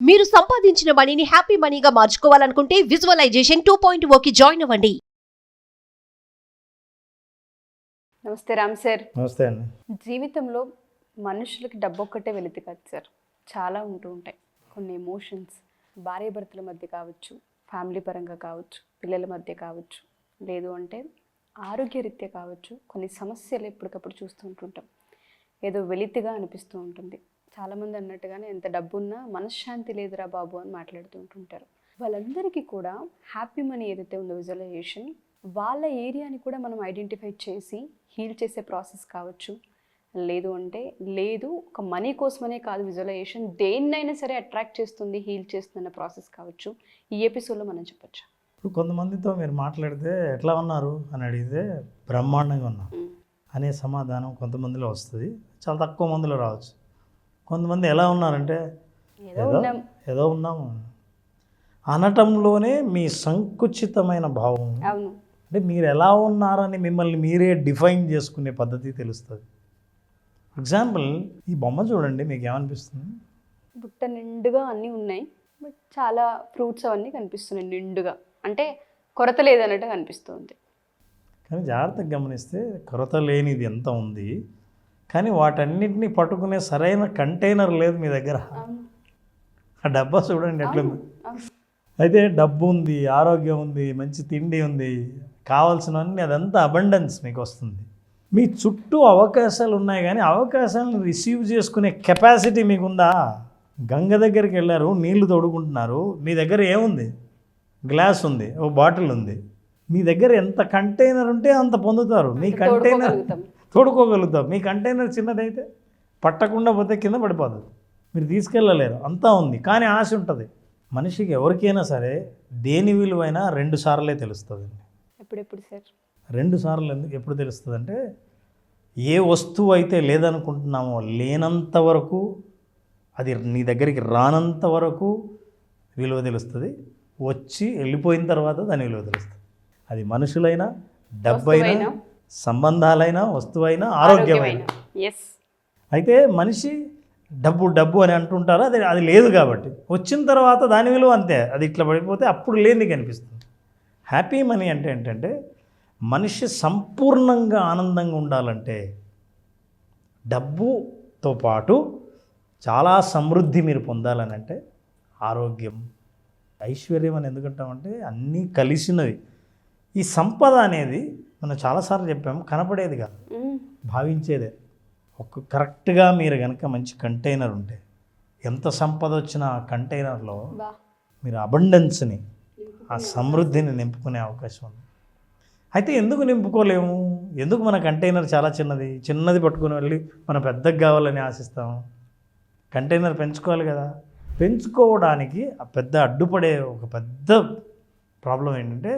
మీరు సంపాదించిన మనీని హ్యాపీ మనీగా మార్చుకోవాలనుకుంటే విజువలైజేషన్ 2.0కి జాయిన్ అవ్వండి. నమస్తే రామ్ సార్. నమస్తే అండి. జీవితంలో మనుషులకి డబ్బు ఒక్కటే వెలితి కాదు సార్, చాలా ఉంటూ ఉంటాయి. కొన్ని ఎమోషన్స్ భార్యాభర్తల మధ్య కావచ్చు, ఫ్యామిలీ పరంగా కావచ్చు, పిల్లల మధ్య కావచ్చు, లేదు అంటే ఆరోగ్యరీత్యా కావచ్చు. కొన్ని సమస్యలు ఎప్పటికప్పుడు చూస్తూ ఉంటుంటాం, ఏదో వెలితిగా అనిపిస్తూ ఉంటుంది. చాలామంది అన్నట్టుగానే ఎంత డబ్బున్నా మనశ్శాంతి లేదురా బాబు అని మాట్లాడుతూ ఉంటుంటారు. వాళ్ళందరికీ కూడా హ్యాపీ మనీ ఏదైతే ఉందో విజువలైజేషన్, వాళ్ళ ఏరియాని కూడా మనం ఐడెంటిఫై చేసి హీల్ చేసే ప్రాసెస్ కావచ్చు, లేదు అంటే లేదు ఒక మనీ కోసమనే కాదు విజువలైజేషన్ దేన్నైనా సరే అట్రాక్ట్ చేస్తుంది, హీల్ చేస్తుందన్న ప్రాసెస్ కావచ్చు. ఈ ఎపిసోడ్లో మనం చెప్పొచ్చు. ఇప్పుడు కొంతమందితో మీరు మాట్లాడితే ఎట్లా ఉన్నారు అని అడిగితే బ్రహ్మాండంగా ఉన్నాం అనే సమాధానం కొంతమందిలో వస్తుంది, చాలా తక్కువ మందిలో రావచ్చు. కొంతమంది ఎలా ఉన్నారంటే ఏదో ఉన్నాము అనటంలోనే మీ సంకుచితమైన భావం, అవును, అంటే మీరు ఎలా ఉన్నారని మిమ్మల్ని మీరే డిఫైన్ చేసుకునే పద్ధతి తెలుస్తుంది. ఎగ్జాంపుల్, ఈ బొమ్మ చూడండి, మీకు ఏమనిపిస్తుంది? బుట్ట నిండుగా అన్నీ ఉన్నాయి, బట్ చాలా ఫ్రూట్స్ అవన్నీ కనిపిస్తున్నాయి నిండుగా, అంటే కొరత లేదన్నట్టు కనిపిస్తుంది. కానీ జాగ్రత్తగా గమనిస్తే కొరత లేనిది ఎంత ఉంది, కానీ వాటన్నిటిని పట్టుకునే సరైన కంటైనర్ లేదు మీ దగ్గర. ఆ డబ్బా చూడండి ఎట్లుంది. అయితే డబ్బు ఉంది, ఆరోగ్యం ఉంది, మంచి తిండి ఉంది, కావాల్సినవన్నీ, అదంతా అబండెన్స్ మీకు వస్తుంది. మీ చుట్టూ అవకాశాలు ఉన్నాయి, కానీ అవకాశాలను రిసీవ్ చేసుకునే కెపాసిటీ మీకుందా? గంగ దగ్గరికి వెళ్ళారు, నీళ్లు తోడుకుంటున్నారు, మీ దగ్గర ఏముంది? గ్లాస్ ఉంది, ఓ బాటిల్ ఉంది. మీ దగ్గర ఎంత కంటైనర్ ఉంటే అంత పొందుతారు. మీ కంటైనర్ తోడుకోగలుగుతాం. మీ కంటైనర్ చిన్నదైతే పట్టకుండా పోతే కింద పడిపోతుంది, మీరు తీసుకెళ్ళలేరు, అంతా ఉంది. కానీ ఆశ ఉంటుంది. మనిషికి ఎవరికైనా సరే దేని విలువైనా 2 సార్లే తెలుస్తుంది. ఎప్పుడెప్పుడు సార్? 2 సార్లు ఎప్పుడు తెలుస్తుంది అంటే, ఏ వస్తువు అయితే లేదనుకుంటున్నామో లేనంత వరకు, అది నీ దగ్గరికి రానంత వరకు విలువ తెలుస్తుంది. వచ్చి వెళ్ళిపోయిన తర్వాత దాని విలువ తెలుస్తుంది. అది మనుషులైనా, డబ్బైనా, సంబంధాలైనా, వస్తువైనా, ఆరోగ్యమైనా. అయితే మనిషి డబ్బు డబ్బు అని అంటుంటారు, అది లేదు కాబట్టి వచ్చిన తర్వాత దాని విలువ అంతే, అది ఇట్లా పడిపోతే అప్పుడు లేనిది కనిపిస్తుంది. హ్యాపీ మనీ అంటే ఏంటంటే, మనిషి సంపూర్ణంగా ఆనందంగా ఉండాలంటే డబ్బుతో పాటు చాలా సమృద్ధి మీరు పొందాలని అంటే ఆరోగ్యం, ఐశ్వర్యం అని ఎందుకంటామంటే అన్నీ కలిసినవి. ఈ సంపద అనేది మనం చాలాసార్లు చెప్పాము, కనపడేది కాదు, భావించేదే. ఒక కరెక్ట్గా మీరు కనుక మంచి కంటైనర్ ఉంటే ఎంత సంపద వచ్చినా ఆ కంటైనర్లో మీరు అబండెన్స్ని, ఆ సమృద్ధిని నింపుకునే అవకాశం ఉంది. అయితే ఎందుకు నింపుకోలేము? ఎందుకు మన కంటైనర్ చాలా చిన్నది పట్టుకుని వెళ్ళి మనం పెద్దగా కావాలని ఆశిస్తాము? కంటైనర్ పెంచుకోవాలి కదా. పెంచుకోవడానికి ఆ పెద్ద అడ్డుపడే ఒక పెద్ద ప్రాబ్లం ఏంటంటే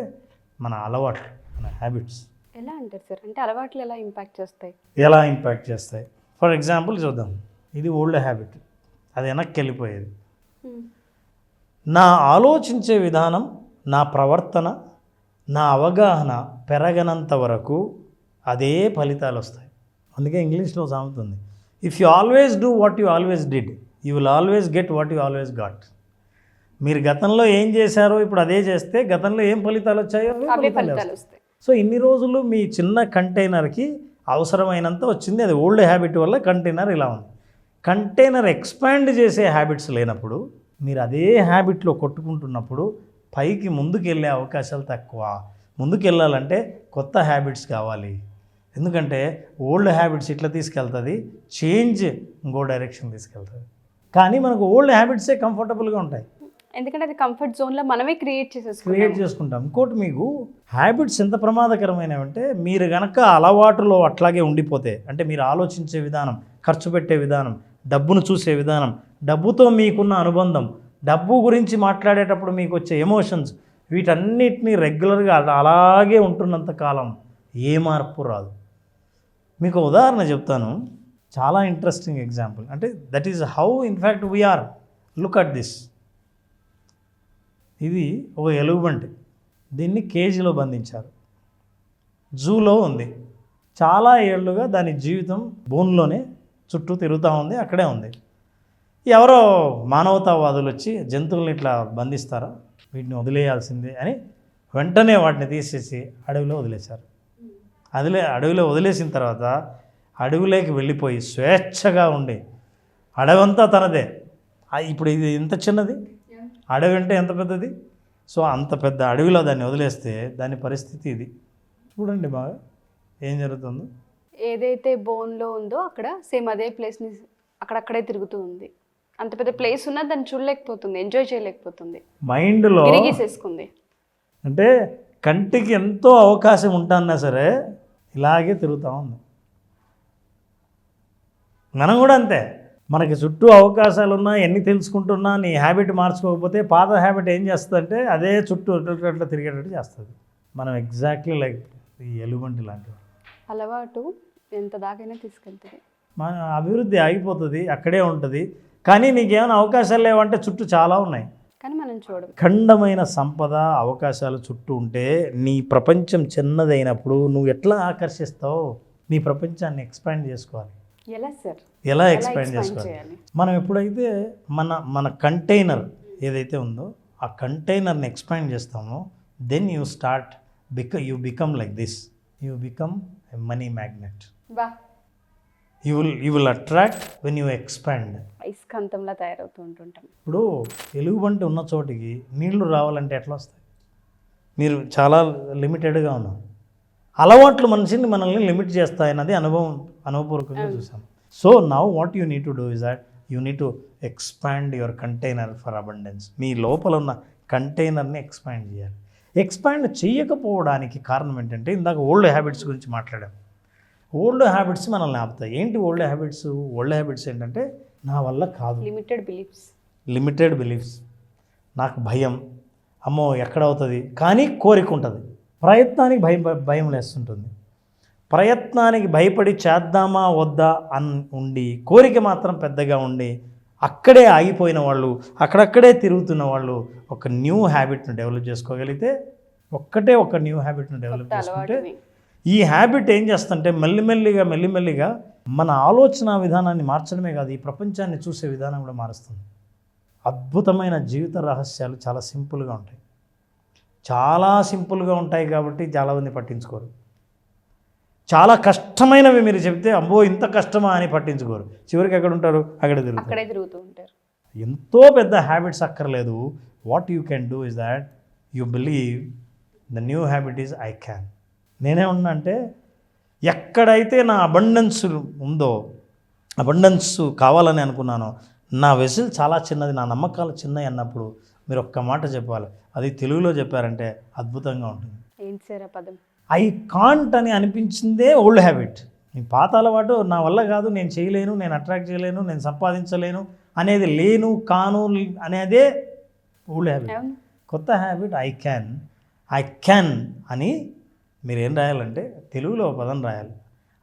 మన అలవాట్లు, మన హ్యాబిట్స్. ఎలా అంటారు సార్? అంటే అలవాట్లు ఎలా ఇంపాక్ట్ చేస్తాయి? ఫర్ ఎగ్జాంపుల్ చూద్దాం. ఇది ఓల్డ్ హ్యాబిట్, అది వెనక్కి వెళ్ళిపోయేది. నా ఆలోచించే విధానం, నా ప్రవర్తన, నా అవగాహన పెరగనంత వరకు అదే ఫలితాలు వస్తాయి. అందుకే ఇంగ్లీష్లో సామెత ఉంది, if you always do what you always did, you will always get what you always got. మీరు గతంలో ఏం చేశారో ఇప్పుడు అదే చేస్తే గతంలో ఏం ఫలితాలు వచ్చాయో ఫలితాలు వస్తాయి. సో ఇన్ని రోజులు మీ చిన్న కంటైనర్కి అవసరమైనంత వచ్చింది, అది ఓల్డ్ హ్యాబిట్ వల్ల కంటైనర్ ఇలా ఉంది. కంటైనర్ ఎక్స్పాండ్ చేసే హ్యాబిట్స్ లేనప్పుడు, మీరు అదే హ్యాబిట్లో కొట్టుకుంటున్నప్పుడు పైకి ముందుకు వెళ్ళే అవకాశాలు తక్కువ. ముందుకు వెళ్ళాలంటే కొత్త హ్యాబిట్స్ కావాలి. ఎందుకంటే ఓల్డ్ హ్యాబిట్స్ ఇట్లా తీసుకెళ్తుంది, చేంజ్ ఇంకో డైరెక్షన్ తీసుకెళ్తుంది. కానీ మనకు ఓల్డ్ హ్యాబిట్సే కంఫర్టబుల్గా ఉంటాయి, ఎందుకంటే అది కంఫర్ట్ జోన్లో మనమే క్రియేట్ చేసుకుంటాం. ఇంకోటి, మీకు హ్యాబిట్స్ ఎంత ప్రమాదకరమైనవంటే, మీరు కనుక అలవాటులో అట్లాగే ఉండిపోతే, అంటే మీరు ఆలోచించే విధానం, ఖర్చు పెట్టే విధానం, డబ్బును చూసే విధానం, డబ్బుతో మీకున్న అనుబంధం, డబ్బు గురించి మాట్లాడేటప్పుడు మీకు వచ్చే ఎమోషన్స్, వీటన్నిటినీ రెగ్యులర్గా అలాగే ఉంటున్నంత కాలం ఏ మార్పు రాదు. మీకు ఉదాహరణ చెప్తాను, చాలా ఇంట్రెస్టింగ్ ఎగ్జాంపుల్. అంటే that is how in fact we are. Look at this. ఇది ఒక ఎలుగుబంటి, దీన్ని కేజీలో బంధించారు, జూలో ఉంది. చాలా ఏళ్ళుగా దాని జీవితం బోన్లోనే చుట్టూ తిరుగుతూ ఉంది, అక్కడే ఉంది. ఎవరో మానవతావాదులు వచ్చి జంతువుల్ని ఇట్లా బంధిస్తారా, వీటిని వదిలేయాల్సిందే అని వెంటనే వాటిని తీసేసి అడవిలో వదిలేశారు. అడవిలో వదిలేసిన తర్వాత అడవిలోకి వెళ్ళిపోయి స్వేచ్ఛగా ఉండి అడవంతా తనదే. ఇప్పుడు ఇది ఎంత చిన్నది, అడవి అంటే ఎంత పెద్దది. సో అంత పెద్ద అడవిలో దాన్ని వదిలేస్తే దాని పరిస్థితి ఇది. చూడండి బాగా ఏం జరుగుతుందో. ఏదైతే బోన్లో ఉందో అక్కడ సేమ్ అదే ప్లేస్ని అక్కడక్కడే తిరుగుతూ ఉంది. అంత పెద్ద ప్లేస్ ఉన్నా దాన్ని చూడలేకపోతుంది, ఎంజాయ్ చేయలేకపోతుంది, మైండ్లో తిరిగేసేసుకుంది. అంటే కంటికి ఎంతో అవకాశం ఉంటున్నా సరే ఇలాగే తిరుగుతూ ఉంది. మనం కూడా అంతే, మనకి చుట్టూ అవకాశాలు ఉన్నా ఎన్ని తెలుసుకుంటున్నా నీ హ్యాబిట్ మార్చుకోకపోతే పాత హ్యాబిట్ ఏం చేస్తుందంటే అదే చుట్టూ అట్లా తిరిగేటట్టు చేస్తుంది. మనం ఎగ్జాక్ట్లీ లైక్ ఈ ఎలుగుబంటి లాంటివి. అలవాటు ఎంత దాకైనా తీసుకెళ్తుంది. మన అభివృద్ధి ఆగిపోతుంది, అక్కడే ఉంటుంది. కానీ నీకేమైనా అవకాశాలు లేవంటే చుట్టూ చాలా ఉన్నాయి. కానీ మనం చూడము. ఖండమైన సంపద అవకాశాలు చుట్టూ ఉంటే నీ ప్రపంచం చిన్నదైనప్పుడు నువ్వు ఎట్లా ఆకర్షిస్తావు? నీ ప్రపంచాన్ని ఎక్స్పాండ్ చేసుకోవాలి. ఎలా సార్? ఎలా ఎక్స్పాండ్ చేసుకోవాలి? మనం ఎప్పుడైతే మన కంటైనర్ ఏదైతే ఉందో ఆ కంటైనర్ని ఎక్స్పాండ్ చేస్తామో then you become like this. You become a money magnet. బా, you will attract when you expand. ఐస్కాంతంలా తయారవుతూ ఉంటుంటాం. ఇప్పుడు ఎలుగుబంటి ఉన్న చోటికి నీళ్లు రావాలంటే ఎట్లా వస్తాయి? మీరు చాలా లిమిటెడ్గా ఉన్నారు. అలవాట్లు మనిషిని మనల్ని లిమిట్ చేస్తాయన్నది అనుభవపూర్వకంగా చూసాం. So now what you need to do is that you need to expand your container for abundance. మీ లోపల ఉన్న కంటైనర్ని ఎక్స్పాండ్ చేయాలి. ఎక్స్పాండ్ చేయకపోవడానికి కారణం ఏంటంటే ఇందాక ఓల్డ్ హ్యాబిట్స్ గురించి మాట్లాడాం. ఓల్డ్ హ్యాబిట్స్ మనల్ని ఆపుతాయి. ఏంటి ఓల్డ్ హ్యాబిట్స్? ఓల్డ్ హ్యాబిట్స్ ఏంటంటే నా వల్ల కాదు, లిమిటెడ్ బిలీఫ్స్, నాకు భయం, అమ్మో ఎక్కడవుతుంది, కానీ కోరిక ఉంటుంది. ప్రయత్నానికి భయం లేస్తుంటుంది. ప్రయత్నానికి భయపడి చేద్దామా వద్దా ఉండి కోరిక మాత్రం పెద్దగా ఉండి అక్కడే ఆగిపోయిన వాళ్ళు, అక్కడక్కడే తిరుగుతున్న వాళ్ళు ఒక న్యూ హ్యాబిట్ను డెవలప్ చేసుకోగలిగితే, ఒక న్యూ హ్యాబిట్ను డెవలప్ చేసుకుంటే ఈ హ్యాబిట్ ఏం చేస్తుంటే మెల్లిమెల్లిగా మన ఆలోచన విధానాన్ని మార్చడమే కాదు, ఈ ప్రపంచాన్ని చూసే విధానం కూడా మారుస్తుంది. అద్భుతమైన జీవిత రహస్యాలు చాలా సింపుల్గా ఉంటాయి. చాలా సింపుల్గా ఉంటాయి కాబట్టి చాలామంది పట్టించుకోరు. చాలా కష్టమైనవి మీరు చెప్తే అబ్బో ఇంత కష్టమా అని పట్టించుకోరు. చివరికి ఎక్కడ ఉంటారు? అక్కడే తిరుగుతూ ఉంటారు. ఎంతో పెద్ద హ్యాబిట్స్ అక్కర్లేదు. What you can do is that you believe the new habit is I can. నేనేమన్నా అంటే ఎక్కడైతే నా అబండెన్స్ ఉందో, అబండెన్స్ కావాలని అనుకున్నానో, నా వెసిల్ చాలా చిన్నది, నా నమ్మకాలు చిన్నవి అన్నప్పుడు మీరు ఒక్క మాట చెప్పాలి. అది తెలుగులో చెప్పారంటే అద్భుతంగా ఉంటుంది. ఏంటి సార్ ఆ పదం? ఐ కాంట్ అని అనిపించిందే ఓల్డ్ హ్యాబిట్. నీ పాత అలవాటు నా వల్ల కాదు, నేను చేయలేను, నేను అట్రాక్ట్ చేయలేను, నేను సంపాదించలేను అనేది లేను కాను అనేదే ఓల్డ్ హ్యాబిట్. కొత్త హ్యాబిట్ ఐ క్యాన్ అని మీరు ఏం రాయాలంటే తెలుగులో పదం రాయాలి.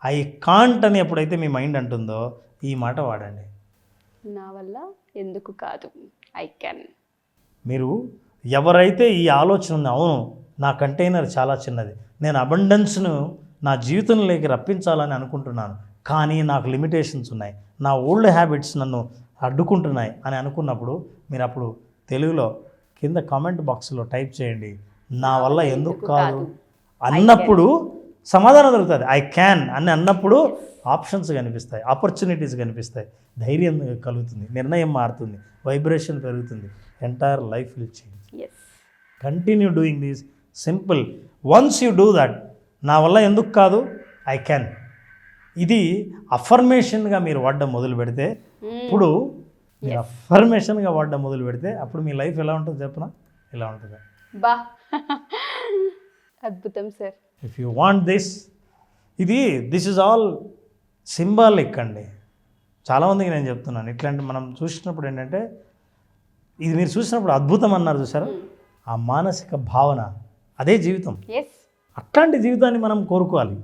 ఐ కాంట్ అని ఎప్పుడైతే మీ మైండ్ అంటుందో ఈ మాట వాడండి. నా వల్ల ఎందుకు కాదు, ఐ క్యాన్. మీరు ఎవరైతే ఈ ఆలోచన ఉంది, అవును నా కంటైనర్ చాలా చిన్నది, నేను అబండెన్స్ను నా జీవితంలోకి రప్పించాలని అనుకుంటున్నాను, కానీ నాకు లిమిటేషన్స్ ఉన్నాయి, నా ఓల్డ్ హ్యాబిట్స్ నన్ను అడ్డుకుంటున్నాయి అని అనుకున్నప్పుడు మీరు అప్పుడు తెలుగులో కింద కామెంట్ బాక్స్లో టైప్ చేయండి, నా వల్ల ఎందుకు కాదు అన్నప్పుడు సమాధానం దొరుకుతుంది. ఐ క్యాన్ అని అన్నప్పుడు ఆప్షన్స్ కనిపిస్తాయి, ఆపర్చునిటీస్ కనిపిస్తాయి, ధైర్యం కలుగుతుంది, నిర్ణయం మారుతుంది, వైబ్రేషన్ పెరుగుతుంది, entire life will change. Continue doing this simple. Once you do that, నా వల్ల ఎందుకు కాదు, ఐ క్యాన్, ఇది అఫర్మేషన్గా మీరు వాడడం మొదలు పెడితే, ఇప్పుడు మీరు అఫర్మేషన్గా వాడడం మొదలు పెడితే అప్పుడు మీ లైఫ్ ఎలా ఉంటుంది చెప్పనా? ఇలా ఉంటుంది. బా, అద్భుతం sir. If you want this is all symbolic అండి. చాలామందికి నేను చెప్తున్నాను, ఇట్లాంటి మనం చూసినప్పుడు ఏంటంటే, ఇది మీరు చూసినప్పుడు అద్భుతం అన్నారు చూసారా, ఆ మానసిక భావన అదే జీవితం. అట్లాంటి జీవితాన్ని మనం కోరుకోవాలి.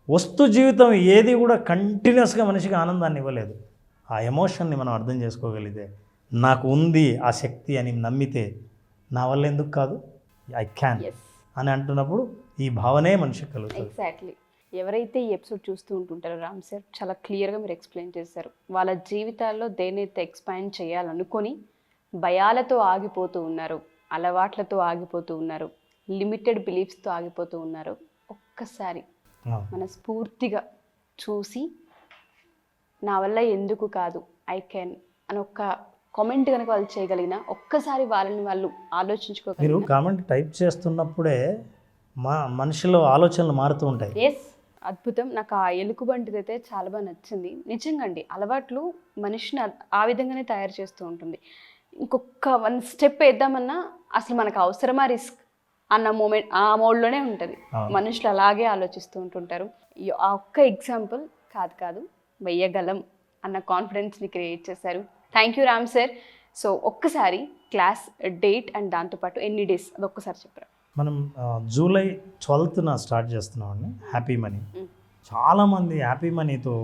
వస్తు జీవితం ఏది కూడా కంటిన్యూస్గా మనిషికి ఆనందాన్ని ఇవ్వలేదు. ఆ ఎమోషన్ని మనం అర్థం చేసుకోగలిగితే, నాకు ఉంది ఆ శక్తి అని నమ్మితే, నా వల్ల ఎందుకు కాదు, ఐ క్యాన్ అని అంటున్నప్పుడు ఈ భావనే మనిషికి కలుగుతుంది. ఎగ్జాక్ట్లీ. ఎవరైతే ఈ ఎపిసోడ్ చూస్తూ ఉంటుంటారో రామ్ సార్ చాలా క్లియర్గా మీరు ఎక్స్ప్లెయిన్ చేశారు. వాళ్ళ జీవితాల్లో దేనైతే ఎక్స్పాండ్ చేయాలనుకొని భయాలతో ఆగిపోతూ ఉన్నారు, అలవాట్లతో ఆగిపోతూ ఉన్నారు, లిమిటెడ్ బిలీఫ్స్తో ఆగిపోతూ ఉన్నారు, ఒక్కసారి మనస్ఫూర్తిగా చూసి నా వల్ల ఎందుకు కాదు, ఐ కెన్ అని ఒక్క కామెంట్ కనుక వాళ్ళు చేయగలిగిన, ఒక్కసారి వాళ్ళని వాళ్ళు మీరు ఆలోచించుకోగలిగిన. కామెంట్ టైప్ చేస్తున్నప్పుడే మనిషిలో ఆలోచనలు మారుతూ ఉంటాయి. ఎస్, అద్భుతం. నాకు ఆ ఎలుగుబంటిది అయితే చాలా బాగా నచ్చింది. నిజంగా అండి, అలవాట్లు మనిషిని ఆ విధంగానే తయారు చేస్తూ ఉంటుంది. ఇంకొక 1 స్టెప్ వేద్దామన్నా అసలు మనకు అవసరమా రిస్క్ అన్న మూమెంట్, ఆ మోడ్లోనే ఉంటుంది. మనుషులు అలాగే ఆలోచిస్తూ ఉంటుంటారు. ఆ ఒక్క ఎగ్జాంపుల్ కాదు వెయ్యగలం అన్న కాన్ఫిడెన్స్ని క్రియేట్ చేశారు. Thank you Ram sir. So ఒక్కసారి క్లాస్ డేట్ అండ్ దాంతోపాటు ఎన్ని డేస్ అది ఒక్కసారి చెప్పరా? మనం జూలై 12న స్టార్ట్ చేస్తున్నామండి హ్యాపీ మనీ. చాలామంది హ్యాపీ మనీతో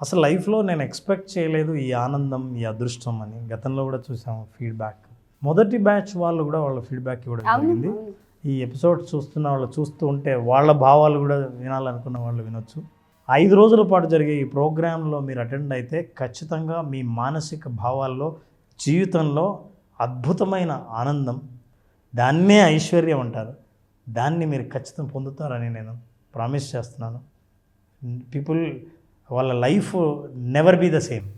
అసలు లైఫ్లో నేను ఎక్స్పెక్ట్ చేయలేదు ఈ ఆనందం, ఈ అదృష్టం అని. గతంలో కూడా చూసాము ఫీడ్బ్యాక్. మొదటి బ్యాచ్ వాళ్ళు కూడా వాళ్ళ ఫీడ్బ్యాక్ ఇవ్వడం జరిగింది. ఈ ఎపిసోడ్ చూస్తున్న వాళ్ళు చూస్తూ ఉంటే వాళ్ళ భావాలు కూడా వినాలనుకున్న వాళ్ళు వినొచ్చు. 5 రోజుల పాటు జరిగే ఈ ప్రోగ్రాంలో మీరు అటెండ్ అయితే ఖచ్చితంగా మీ మానసిక భావాల్లో, జీవితంలో అద్భుతమైన ఆనందం, దాన్నే ఐశ్వర్యం అంటారు, దాన్ని మీరు ఖచ్చితంగా పొందుతారని నేను ప్రామిస్ చేస్తున్నాను. పీపుల్ వాళ్ళ life never be the same.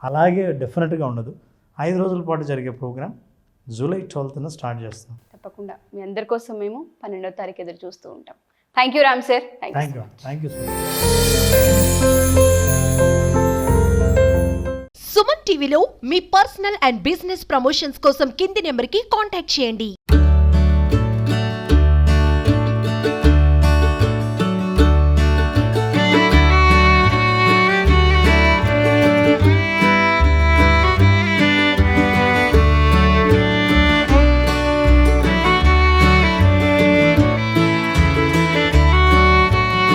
అలాగే డెఫినెట్గా ఉండదు. 5 రోజుల పాటు జరిగే ప్రోగ్రాం జూలై 12న స్టార్ట్ చేస్తాం. తప్పకుండా మీ అందరి కోసం మేము 12వ తారీఖు ఎదురు చూస్తూ ఉంటాం. Thank you Ram sir. Thank you so much. Suman టీవీలో మీ పర్సనల్ అండ్ బిజినెస్ ప్రమోషన్స్ కోసం కింది నెంబర్కి కాంటాక్ట్ చేయండి.